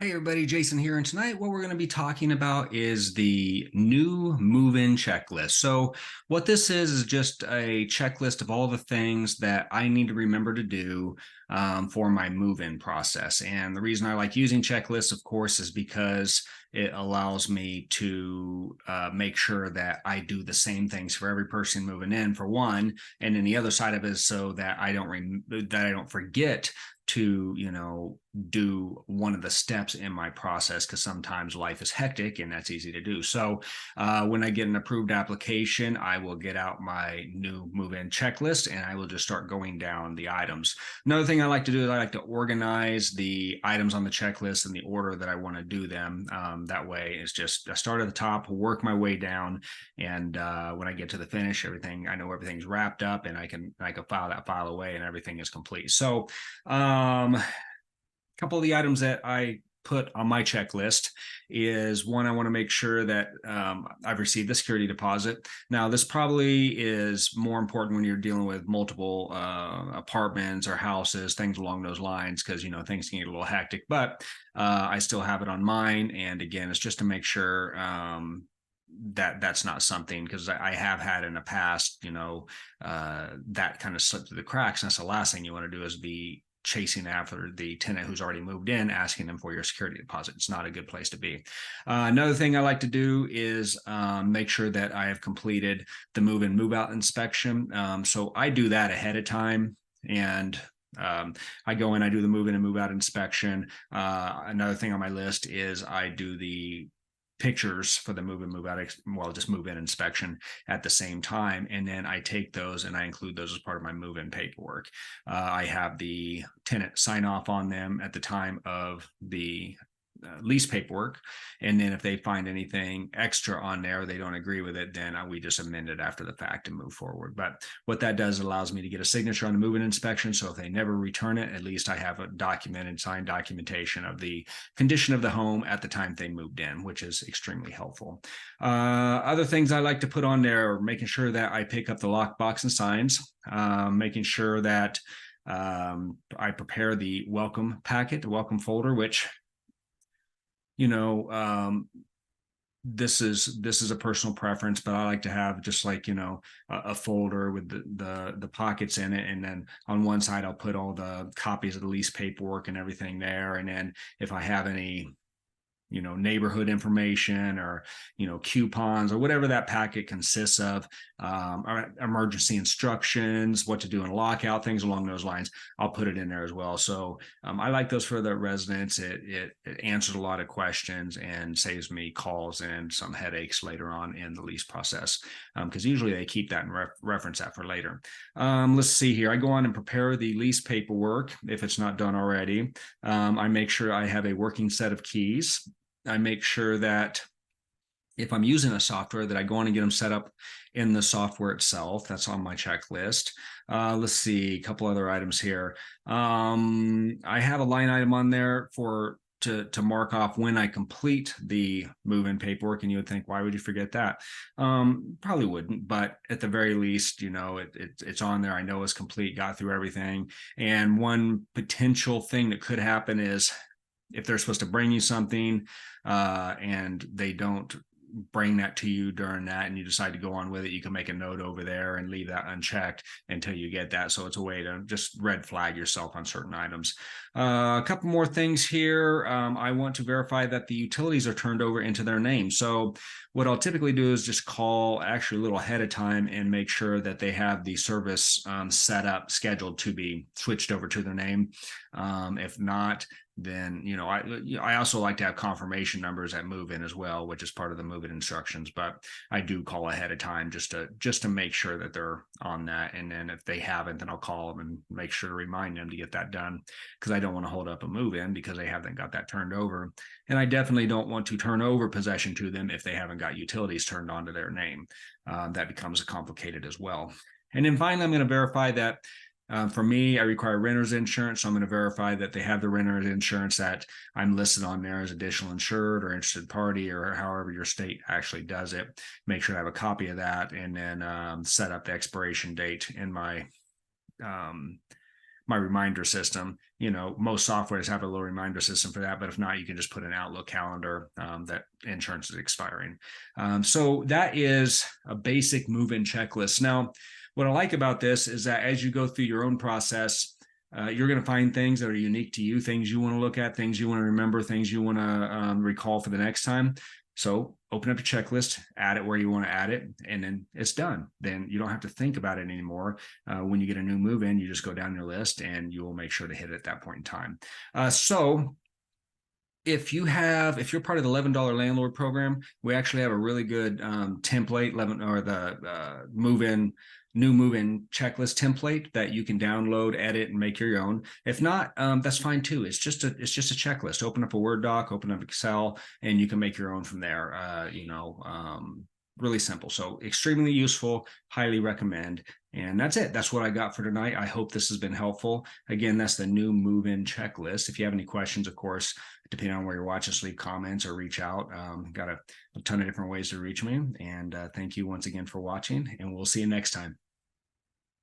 Hey everybody, Jason here, and tonight what we're going to be talking about is the new move-in checklist. So what this is just a checklist of all the things that I need to remember to do for my move-in process. And the reason I like using checklists, of course, is because it allows me to make sure that I do the same things for every person moving in, for one, and then the other side of it is so that I don't forget to do one of the steps in my process, because sometimes life is hectic and that's easy to do. So when I get an approved application, I will get out my new move-in checklist and I will just start going down the items. Another thing I like to do is I like to organize the items on the checklist in the order that I want to do them. That way it's just I start at the top, work my way down, and when I get to the finish, I know everything's wrapped up, and I can file that file away and everything is complete. So a couple of the items that I put on my checklist is, one, I want to make sure that I've received the security deposit. Now, this probably is more important when you're dealing with multiple apartments or houses, things along those lines, because things can get a little hectic. But I still have it on mine, and again, it's just to make sure that that's not something, because I have had in the past, that kind of slipped through the cracks. And that's the last thing you want to do, is be chasing after the tenant who's already moved in, asking them for your security deposit. It's not a good place to be. Another thing I like to do is make sure that I have completed the move in move out inspection. So I do that ahead of time, and I go in, I do the move in and move out inspection. Another thing on my list is I do the pictures for the move in move out, well, just move in inspection at the same time, and then I take those and I include those as part of my move in paperwork. I have the tenant sign off on them at the time of the lease paperwork, and then if they find anything extra on there, they don't agree with it, then we just amend it after the fact and move forward. But what that does, allows me to get a signature on the move-in inspection, so if they never return it, at least I have a documented signed documentation of the condition of the home at the time they moved in, which is extremely helpful. Other things I like to put on there are making sure that I pick up the lockbox and signs, making sure that I prepare the welcome packet, the welcome folder, which you know this is a personal preference, but I like to have just like a folder with the pockets in it, and then on one side I'll put all the copies of the lease paperwork and everything there, and then if I have any neighborhood information, or coupons, or whatever that packet consists of, or emergency instructions, what to do in a lockout, things along those lines, I'll put it in there as well. So I like those for the residents. It answers a lot of questions and saves me calls and some headaches later on in the lease process, because usually they keep that and reference that for later. Let's see here. I go on and prepare the lease paperwork if it's not done already. I make sure I have a working set of keys. I make sure that if I'm using a software, that I go on and get them set up in the software itself. That's on my checklist. Let's see, a couple other items here. I have a line item on there to mark off when I complete the move-in paperwork, and you would think, why would you forget that? Probably wouldn't, but at the very least, it's on there. I know it's complete, got through everything. And one potential thing that could happen is, if they're supposed to bring you something and they don't bring that to you during that, and you decide to go on with it, you can make a note over there and leave that unchecked until you get that. So it's a way to just red flag yourself on certain items. A couple more things here. I want to verify that the utilities are turned over into their name. So what I'll typically do is just call actually a little ahead of time and make sure that they have the service set up, scheduled to be switched over to their name. If not, then I also like to have confirmation numbers at move-in as well, which is part of the move-in instructions. But I do call ahead of time just to make sure that they're on that. And then if they haven't, then I'll call them and make sure to remind them to get that done, because I don't want to hold up a move-in because they haven't got that turned over. And I definitely don't want to turn over possession to them if they haven't got utilities turned onto their name. That becomes complicated as well. And then finally, I'm going to verify that for me, I require renter's insurance, so I'm going to verify that they have the renter's insurance, that I'm listed on there as additional insured or interested party, or however your state actually does it. Make sure I have a copy of that, and then set up the expiration date in my my reminder system. Most softwares have a little reminder system for that, but if not, you can just put an Outlook calendar that insurance is expiring. So that is a basic move-in checklist. Now, what I like about this is that as you go through your own process, you're going to find things that are unique to you, things you want to look at, things you want to remember, things you want to recall for the next time. So open up your checklist, add it where you want to add it, and then it's done. Then you don't have to think about it anymore. When you get a new move in, you just go down your list and you will make sure to hit it at that point in time. So if you're part of the $11 landlord program, we actually have a really good template, the new move-in checklist template that you can download, edit, and make your own. If not, that's fine too. It's just a checklist. Open up a Word doc, open up Excel, and you can make your own from there. Really simple. So extremely useful, highly recommend. And that's it. That's what I got for tonight. I hope this has been helpful. Again, that's the new move-in checklist. If you have any questions, of course, depending on where you're watching, leave comments or reach out. Got a ton of different ways to reach me. And thank you once again for watching, and we'll see you next time.